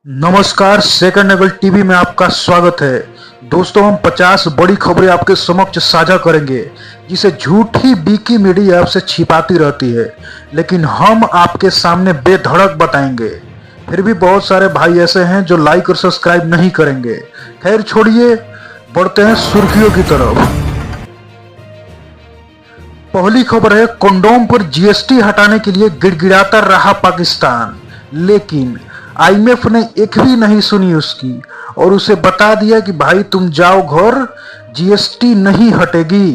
नमस्कार, second angle TV में आपका स्वागत है। दोस्तों, हम 50 बड़ी खबरें आपके समक्ष साझा करेंगे जिसे झूठी विकिमीडिया आपसे छिपाती रहती है, लेकिन हम आपके सामने बेधड़क बताएंगे। फिर भी बहुत सारे भाई ऐसे हैं जो लाइक और सब्सक्राइब नहीं करेंगे। खैर छोड़िए, बढ़ते हैं सुर्खियों की तरफ। पहली खबर है, कंडोम पर जीएसटी हटाने के लिए गिड़गिड़ाता रहा पाकिस्तान, लेकिन आईएमएफ ने एक भी नहीं सुनी उसकी और उसे बता दिया कि भाई तुम जाओ घर, जीएसटी नहीं हटेगी।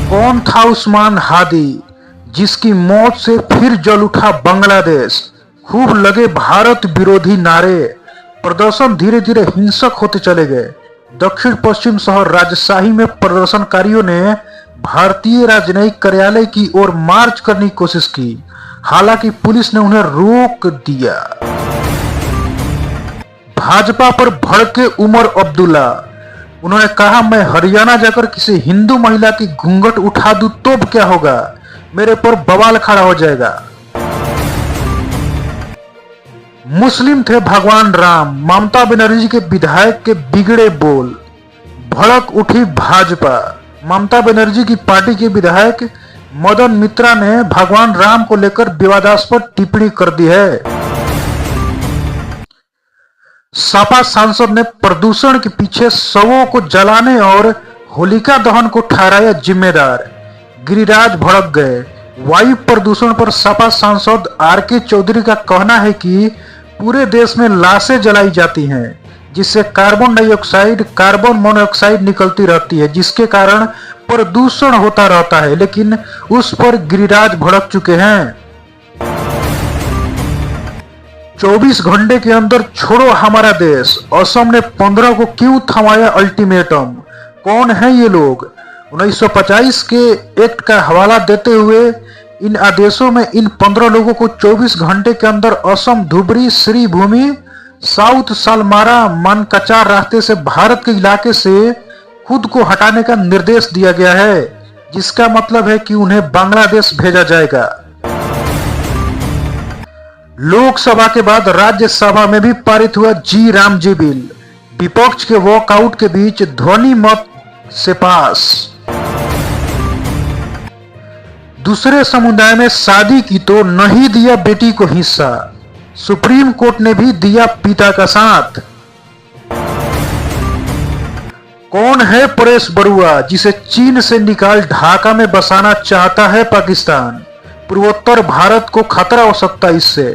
कौन था उस्मान हादी जिसकी मौत से फिर जल उठा बांग्लादेश? खूब लगे भारत विरोधी नारे, प्रदर्शन धीरे धीरे हिंसक होते चले गए। दक्षिण पश्चिम शहर राजशाही में प्रदर्शनकारियों ने भारतीय राजनयिक कार्यालय की ओर मार्च करने की कोशिश की, हालांकि पुलिस ने उन्हें रोक दिया। भाजपा पर भड़के उमर अब्दुल्ला, उन्होंने कहा मैं हरियाणा जाकर किसी हिंदू महिला की घूंघट उठा दूं तो क्या होगा, मेरे पर बवाल खड़ा हो जाएगा। मुस्लिम थे भगवान राम, ममता बनर्जी के विधायक के बिगड़े बोल, भड़क उठी भाजपा। ममता बनर्जी की पार्टी के विधायक मदन मित्रा ने भगवान राम को लेकर विवादास्पद टिप्पणी कर दी है। सपा सांसद ने प्रदूषण के पीछे शवों को जलाने और होलिका दहन को ठहराया जिम्मेदार, गिरिराज भड़क गए। वायु प्रदूषण पर सपा सांसद आरके चौधरी का कहना है कि पूरे देश में लाशें जलाई जाती हैं, जिससे कार्बन डाइऑक्साइड, कार्बन मोनोऑक्साइड निकलती रहती है, जिसके कारण प्रदूषण होता रहता है, लेकिन उस पर गिरिराज भड़क चुके हैं। 24 घंटे के अंदर छोड़ो हमारा देश, असम ने 15 को क्यों थमाया अल्टीमेटम? कौन है ये लोग? 1950 के एक्ट का हवाला देते हुए इन आदेशों में इन 15 लोगों को 24 घंटे के अंदर असम धुबरी श्रीभूमि साउथ सालमारा मनकचार रास्ते से भारत के इलाके से खुद को हटाने का निर्देश दिया गया है, जिसका मतलब है कि उन्हें बांग्लादेश भेजा जाएगा। लोकसभा के बाद राज्यसभा में भी पारित हुआ जी राम जी बिल, विपक्ष के वॉकआउट के बीच ध्वनि मत से पास। दूसरे समुदाय में शादी की तो नहीं दिया बेटी को हिस्सा, सुप्रीम कोर्ट ने भी दिया पिता का साथ। कौन है परेश बरुआ जिसे चीन से निकाल ढाका में बसाना चाहता है पाकिस्तान? पूर्वोत्तर भारत को खतरा हो सकता है इससे।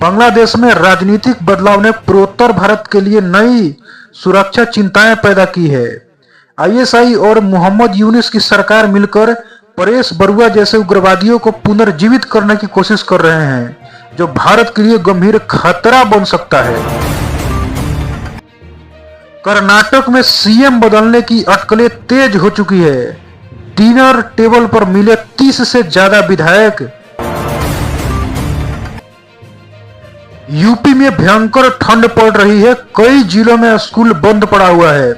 बांग्लादेश में राजनीतिक बदलाव ने पूर्वोत्तर भारत के लिए नई सुरक्षा चिंताएं पैदा की है। आईएसआई और मोहम्मद यूनिस की सरकार मिलकर परेश बरुआ जैसे उग्रवादियों को पुनर्जीवित करने की कोशिश कर रहे हैं, जो भारत के लिए गंभीर खतरा बन सकता है। कर्नाटक में सीएम बदलने की अटकलें तेज हो चुकी है। डिनर टेबल पर मिले 30 से ज्यादा विधायक। यूपी में भयंकर ठंड पड़ रही है, कई जिलों में स्कूल बंद पड़ा हुआ है।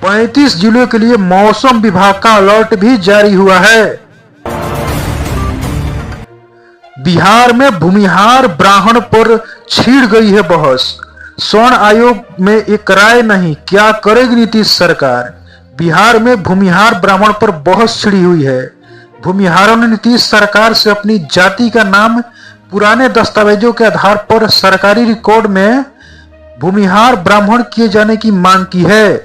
35 जिलों के लिए मौसम विभाग का अलर्ट भी जारी हुआ है। बिहार में भूमिहार ब्राह्मण पर छिड़ गई है बहस, स्वर्ण आयोग में एक राय नहीं, क्या करेगी नीतीश सरकार? बिहार में भूमिहार ब्राह्मण पर बहस छिड़ी हुई है। भूमिहारों ने नीतीश सरकार से अपनी जाति का नाम पुराने दस्तावेजों के आधार पर सरकारी रिकॉर्ड में भूमिहार ब्राह्मण किए जाने की मांग की है।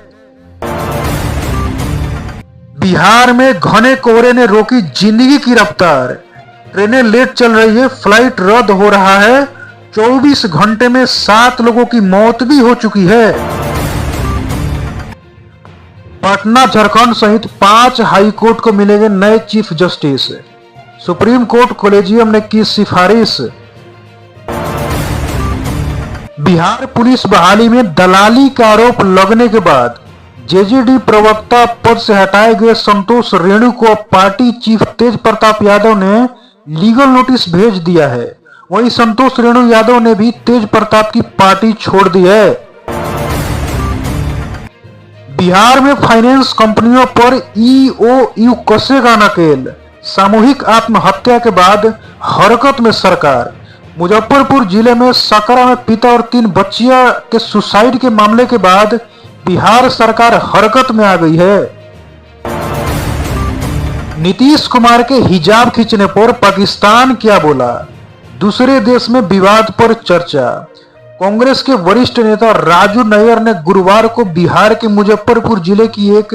बिहार में घने कोहरे ने रोकी जिंदगी की रफ्तार, ट्रेनें लेट चल रही है, फ्लाइट रद्द हो रहा है। 24 घंटे में 7 लोगों की मौत भी हो चुकी है। पटना झारखंड सहित 5 हाईकोर्ट को मिलेंगे नए chief justice, supreme court collegium ने की सिफारिश। बिहार पुलिस बहाली में दलाली का आरोप लगने के बाद जेजेडी प्रवक्ता पद से हटाए गए संतोष रेणु को पार्टी चीफ तेज प्रताप यादव ने लीगल नोटिस भेज दिया है। वहीं संतोष रेणु यादव ने भी तेज प्रताप की पार्टी छोड़ दी है। बिहार में फाइनेंस कंपनियों पर ईओयू कसेगा नकेल, सामूहिक आत्महत्या के बाद हरकत में सरकार, मुजफ्फरपुर जिले में सकरा में पिता और 3 बच्चियां के सुसाइड के मामले के बाद बिहार सरकार हरकत में आ गई है। नीतीश कुमार के हिजाब खींचने पर पाकिस्तान क्या बोला? दूसरे देश में विवाद पर चर्चा। कांग्रेस के वरिष्ठ नेता राजू नायर ने गुरुवार को बिहार के मुजफ्फरपुर जिले की एक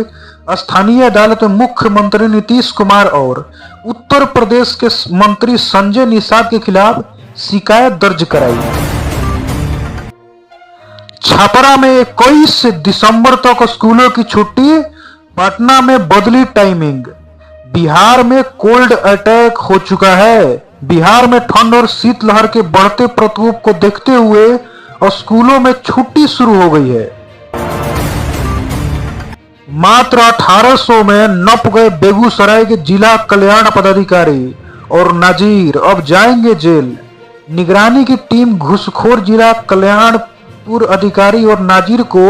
स्थानीय अदालत में मुख्यमंत्री नीतीश कुमार और उत्तर प्रदेश के मंत्री संजय निषाद के खिलाफ शिकायत दर्ज कराई। छपरा में 21 दिसंबर तक स्कूलों की छुट्टी, पटना में बदली टाइमिंग। बिहार में कोल्ड अटैक हो चुका है। बिहार में ठंड और शीतलहर के बढ़ते प्रकोप को देखते हुए और स्कूलों में छुट्टी शुरू हो गई है। मात्र 1800 में नप गए बेगूसराय के जिला कल्याण पदाधिकारी और नाजिर अब जाएंगे जेल। निगरानी की टीम घूसखोर जिला कल्याणपुर अधिकारी और नाजिर को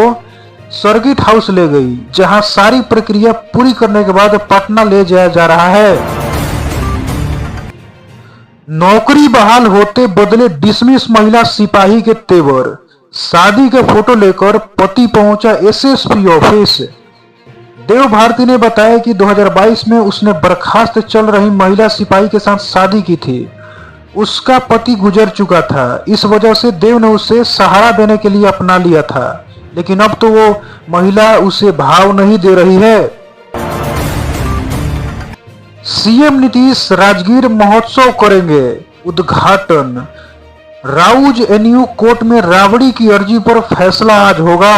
सर्किट हाउस ले गई, जहां सारी प्रक्रिया पूरी करने के बाद पटना ले जाया जा रहा है। नौकरी बहाल होते बदले डिसमिस महिला सिपाही के तेवर। शादी के फोटो लेकर पति पहुंचा एसएसपी ऑफिस। देव भारती ने बताया कि 2022 में उसने बर्खास्त चल रही महिला सिपाही के साथ शादी की थी। उसका पति गुजर चुका था, इस वजह से देव ने उसे सहारा देने के लिए अपना लिया था, लेकिन अब तो वो महिला उसे भाव नहीं दे रही है। सीएम नीतीश राजगीर महोत्सव करेंगे उद्घाटन। राउज एनयू कोर्ट में राबड़ी की अर्जी पर फैसला आज होगा।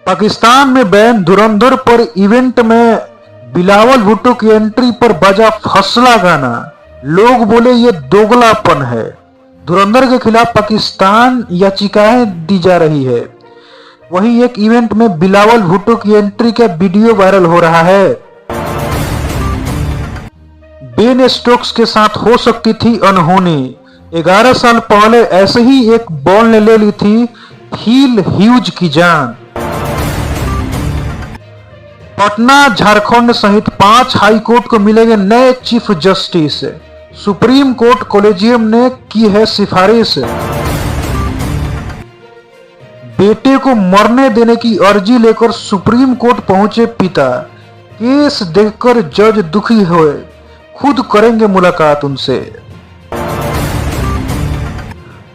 पाकिस्तान में बैन धुरंधर पर इवेंट में बिलावल भुट्टो की एंट्री पर बजा फसला गाना। लोग बोले ये दोगलापन है। धुरंधर के खिलाफ पाकिस्तान याचिकाएं दी जा रही है। वहीं एक इवेंट में बिलावल भुट्टो की एंट्री का वीडियो वायरल हो रहा है। बेन स्टोक्स के साथ हो सकती थी अनहोनी। 11 साल पहले ऐसे ही एक बॉल ने ले ली थी फिल ह्यूज की जान। पटना झारखंड सहित 5 हाई कोर्ट को मिलेंगे नए chief justice. Supreme court collegium ने की है सिफारिश। बेटे को मरने देने की अर्जी लेकर सुप्रीम कोर्ट पहुंचे पिता। केस देखकर जज दुखी हुए, खुद करेंगे मुलाकात उनसे।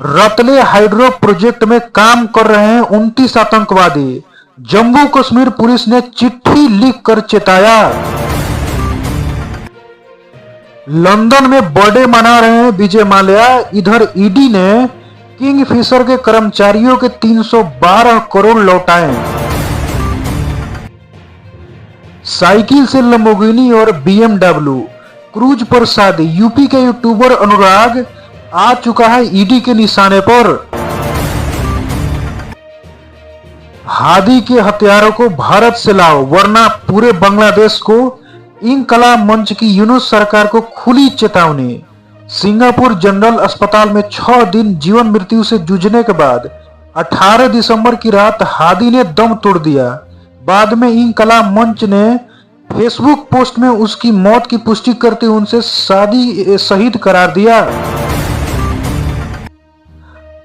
रतले हाइड्रो प्रोजेक्ट में काम कर रहे हैं 29 आतंकवादी। जम्मू कश्मीर पुलिस ने चिट्ठी लिखकर चेताया। लंदन में बर्थडे मना रहे हैं विजय माल्या। इधर ईडी ने किंगफिशर के कर्मचारियों के 312 करोड़ लौटाए। साइकिल से लंबोर्गिनी और बीएमडब्ल्यू क्रूज पर शादी। यूपी के यूट्यूबर अनुराग आ चुका है ईडी के निशाने पर। हादी के हथियारों को भारत से लाओ वरना पूरे बांग्लादेश को। इंकलाब मंच की यूनुस सरकार को खुली चेतावनी। सिंगापुर जनरल अस्पताल में 6 दिन जीवन मृत्यु से जूझने के बाद 18 दिसंबर की रात हादी ने दम तोड़ दिया। बाद में इंकलाब मंच ने फेसबुक पोस्ट में उसकी मौत की पुष्टि करते हुए उनसे शहीद करार दिया।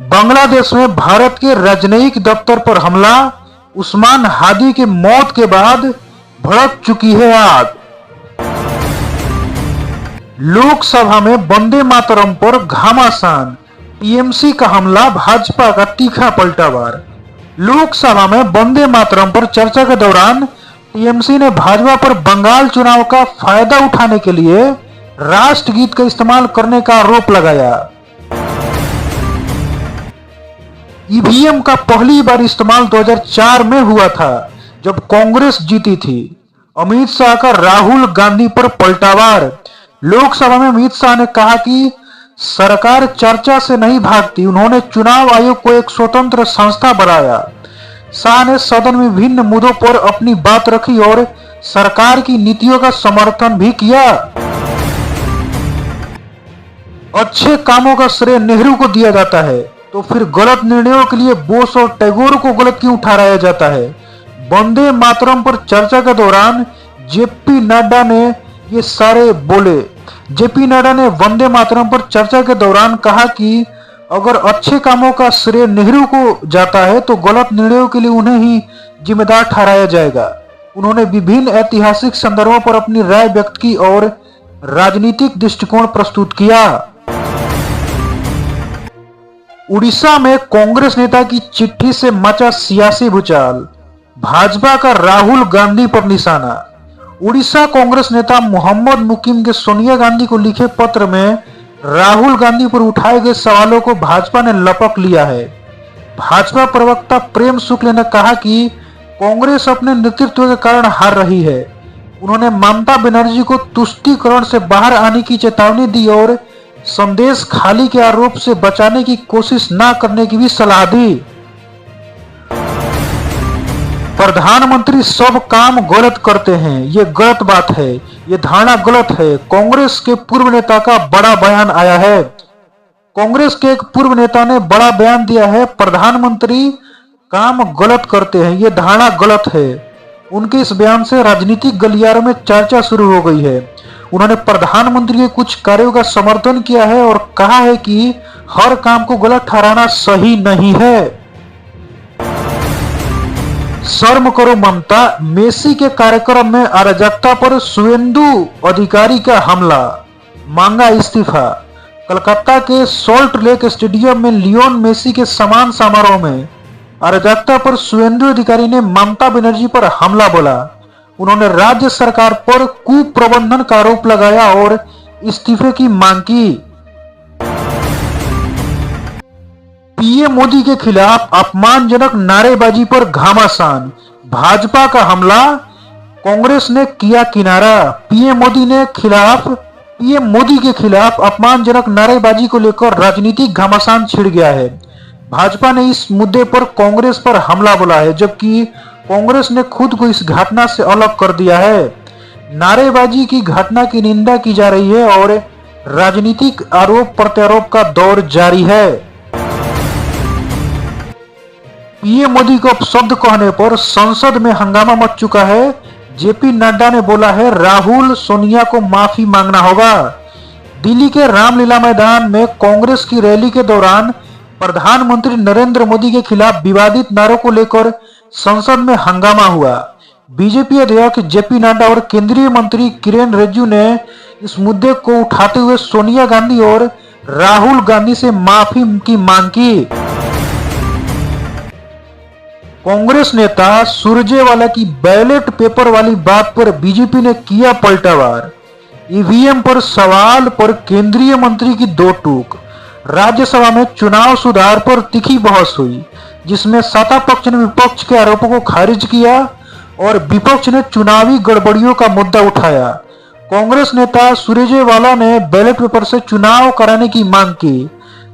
बांग्लादेश में भारत के राजनयिक दफ्तर पर हमला। उस्मान हादी की मौत के बाद भड़क चुकी है आग। लोकसभा में वंदे मातरम पर घमासान। टीएमसी का हमला, भाजपा का तीखा पलटावार। लोकसभा में वंदे मातरम पर चर्चा के दौरान टीएमसी ने भाजपा पर बंगाल चुनाव का फायदा उठाने के लिए राष्ट्रगीत का इस्तेमाल करने का आरोप लगाया। ईवीएम का पहली बार इस्तेमाल 2004 में हुआ था जब कांग्रेस जीती थी। अमित शाह का राहुल गांधी पर पलटावार। लोकसभा में अमित शाह ने कहा कि सरकार चर्चा से नहीं भागती। उन्होंने चुनाव आयोग को एक स्वतंत्र संस्था बनाया। शाह ने सदन में विभिन्न मुद्दों पर अपनी बात रखी और सरकार की नीतियों का समर्थन भी किया। अच्छे कामों का श्रेय नेहरू को दिया जाता है तो फिर गलत निर्णयों के लिए बोस और टैगोर को गलत क्यों ठहराया जाता है? वंदे मातरम पर चर्चा के दौरान जेपी नड्डा ने ये सारे बोले। जेपी नड्डा ने वंदे मातरम पर चर्चा के दौरान कहा कि अगर अच्छे कामों का श्रेय नेहरू को जाता है तो गलत निर्णयों के लिए उन्हें ही जिम्मेदार ठहराया जाएगा। उन्होंने विभिन्न ऐतिहासिक संदर्भों पर अपनी राय व्यक्त की और राजनीतिक दृष्टिकोण प्रस्तुत किया। उड़ीसा में कांग्रेस नेता की चिट्ठी से मचा सियासी भूचाल, भाजपा का राहुल गांधी पर निशाना। उड़ीसा कांग्रेस नेता मोहम्मद मुकीम के सोनिया गांधी को लिखे पत्र में राहुल गांधी पर उठाए गए सवालों को भाजपा ने लपक लिया है। भाजपा प्रवक्ता प्रेम शुक्ल ने कहा कि कांग्रेस अपने नेतृत्व के कारण हार रही है। उन्होंने ममता बनर्जी को तुष्टीकरण से बाहर आने की चेतावनी दी और संदेश खाली के आरोप से बचाने की कोशिश न करने की भी सलाह दी। प्रधानमंत्री सब काम गलत करते हैं, ये गलत बात है, ये धारणा गलत है। कांग्रेस के पूर्व नेता का बड़ा बयान आया है। कांग्रेस के एक पूर्व नेता ने बड़ा बयान दिया है, प्रधानमंत्री काम गलत करते हैं, ये धारणा गलत है। उनके इस बयान से राजनीतिक गलियारों में चर्चा शुरू हो गई है। उन्होंने प्रधानमंत्री के कुछ कार्यों का समर्थन किया है और कहा है कि हर काम को गलत ठहराना सही नहीं है। शर्म करो ममता, मेसी के कार्यक्रम में अराजकता पर शुभेंदु अधिकारी का हमला, मांगा इस्तीफा। कलकत्ता के सॉल्ट लेक स्टेडियम में लियोन मेसी के सम्मान समारोह में अराजकता पर शुभेंदु अधिकारी ने ममता बनर्जी पर हमला बोला। उन्होंने राज्य सरकार पर कुप्रबंधन का आरोप लगाया और इस्तीफे की मांग की। पीएम मोदी के खिलाफ अपमानजनक नारेबाजी पर घमासान, भाजपा का हमला, कांग्रेस ने किया किनारा। पीएम मोदी के खिलाफ अपमानजनक नारेबाजी को लेकर राजनीतिक घमासान छिड़ गया है। भाजपा ने इस मुद्दे पर कांग्रेस पर हमला बोला है, जबकि कांग्रेस ने खुद को इस घटना से अलग कर दिया है। नारेबाजी की घटना की निंदा की जा रही है और राजनीतिक आरोप प्रत्यारोप का दौर जारी है। पीएम मोदी को अपशब्द कहने पर संसद में हंगामा मच चुका है। जेपी नड्डा ने बोला है, राहुल सोनिया को माफी मांगना होगा। दिल्ली के रामलीला मैदान में कांग्रेस की रैली के दौरान प्रधानमंत्री नरेंद्र मोदी के खिलाफ विवादित नारों को लेकर संसद में हंगामा हुआ। बीजेपी अध्यक्ष जेपी नड्डा और केंद्रीय मंत्री किरेन रिजिजू ने इस मुद्दे को उठाते हुए सोनिया गांधी और राहुल गांधी से माफी की मांग की। कांग्रेस नेता सुरजेवाला की बैलेट पेपर वाली बात पर बीजेपी ने किया पलटावार। ईवीएम पर सवाल पर केंद्रीय मंत्री की दो टूक। राज्यसभा में चुनाव सुधार पर तीखी बहस हुई, जिसमें सत्ता पक्ष ने विपक्ष के आरोपों को खारिज किया और विपक्ष ने चुनावी गड़बड़ियों का मुद्दा उठाया। कांग्रेस नेता सुरजेवाला ने बैलेट पेपर से चुनाव कराने की मांग की,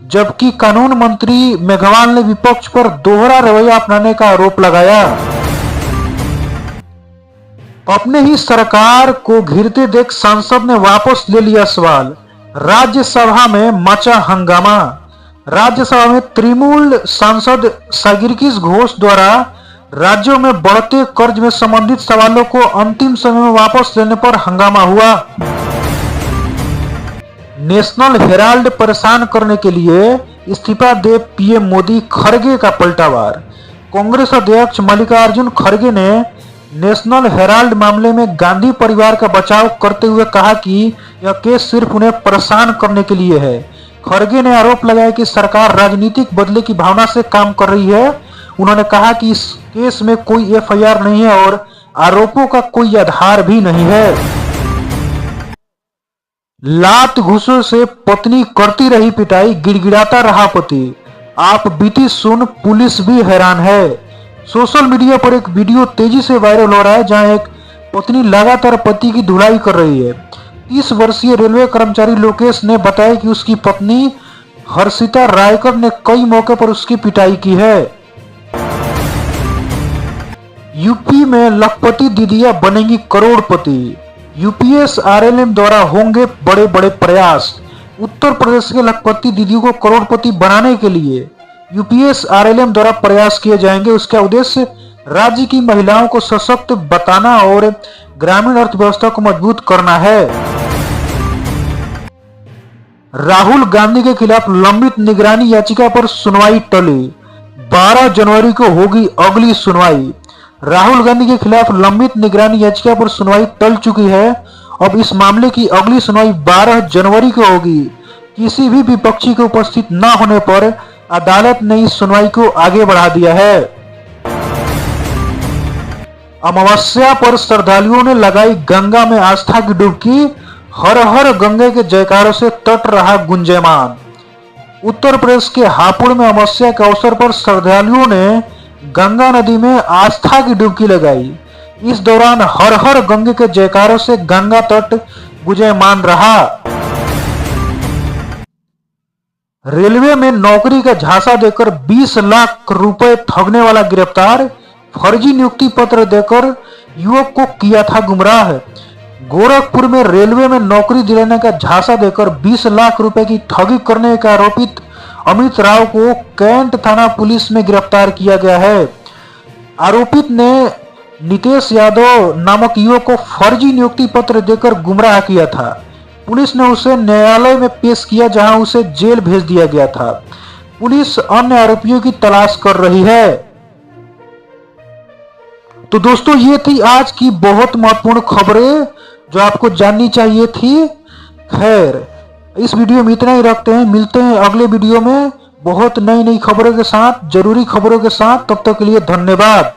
जबकि कानून मंत्री मेघवाल ने विपक्ष पर दोहरा रवैया अपनाने का आरोप लगाया। अपने ही सरकार को घिरते देख सांसद ने वापस ले लिया सवाल। राज्यसभा में मचा हंगामा। राज्यसभा में तृणमूल सांसद सागिरकिस घोष द्वारा राज्यों में बढ़ते कर्ज में संबंधित सवालों को अंतिम समय में वापस लेने पर हंगामा हुआ। नेशनल हेराल्ड परेशान करने के लिए इस्तीफा दे पीएम मोदी, खड़गे का पलटावार। कांग्रेस अध्यक्ष मल्लिकार्जुन खड़गे ने नेशनल हेराल्ड मामले में गांधी परिवार का बचाव करते हुए कहा कि यह केस सिर्फ उन्हें परेशान करने के लिए है। खड़गे ने आरोप लगाया कि सरकार राजनीतिक बदले की भावना से काम कर रही है। उन्होंने कहा कि इस केस में कोई एफआईआर नहीं है और आरोपों का कोई आधार भी नहीं है। लात घूसों से पत्नी करती रही पिटाई, गिड़गिड़ाता रहा पति। आप बीती सुन, पुलिस भी हैरान है। सोशल मीडिया पर एक वीडियो तेजी से वायरल हो रहा है, जहां एक पत्नी लगातार पति की धुलाई कर रही है। 30 वर्षीय रेलवे कर्मचारी लोकेश ने बताया कि उसकी पत्नी हर्षिता रायकर ने कई मौके पर उसकी पिटाई की है। यूपी में लखपति दीदियां बनेंगी करोड़पति। यूपीएस आरएलएम द्वारा होंगे बड़े बड़े प्रयास। उत्तर प्रदेश के लखपति दीदियों को करोड़पति बनाने के लिए यूपीएस आरएलएम द्वारा प्रयास किए जाएंगे। उसका उद्देश्य राज्य की महिलाओं को सशक्त बताना और ग्रामीण अर्थव्यवस्था को मजबूत करना है। राहुल गांधी के खिलाफ लंबित निगरानी याचिका पर सुनवाई टली। 12 जनवरी को होगी अगली सुनवाई। राहुल गांधी के खिलाफ लंबित निगरानी याचिका पर सुनवाई टल चुकी है। अब इस मामले की अगली सुनवाई 12 जनवरी को होगी। किसी भी विपक्षी के उपस्थित न होने पर अदालत ने इस सुनवाई को आगे बढ़ा दिया है। अमावस्या पर श्रद्धालुओं ने लगाई गंगा में आस्था की डुबकी। हर हर गंगे के जयकारों से तट रहा गुंजयमान। उत्तर प्रदेश के हापुड़ में अमावस्या के अवसर पर श्रद्धालुओं ने गंगा नदी में आस्था की डुबकी लगाई। इस दौरान हर हर गंगे के जयकारों से गंगा तट गुंजयमान रहा। रेलवे में नौकरी का झांसा देकर 20 लाख रुपए ठगने वाला गिरफ्तार। फर्जी नियुक्ति पत्र देकर युवक को किया था गुमराह। गोरखपुर में रेलवे में नौकरी दिलाने का झांसा देकर 20 लाख रुपए की ठगी करने का आरोपित अमित राव को कैंट थाना पुलिस में गिरफ्तार किया गया है। आरोपित ने नितेश यादव नामक युवक को फर्जी नियुक्ति पत्र देकर गुमराह किया था। पुलिस ने उसे न्यायालय में पेश किया, जहां उसे जेल भेज दिया गया था। पुलिस अन्य आरोपियों की तलाश कर रही है। तो दोस्तों, ये थी आज की बहुत महत्वपूर्ण खबरें जो आपको जाननी चाहिए थी। खैर, इस वीडियो में इतना ही रखते हैं। मिलते हैं अगले वीडियो में बहुत नई नई खबरों के साथ, जरूरी खबरों के साथ। तब तक के लिए धन्यवाद।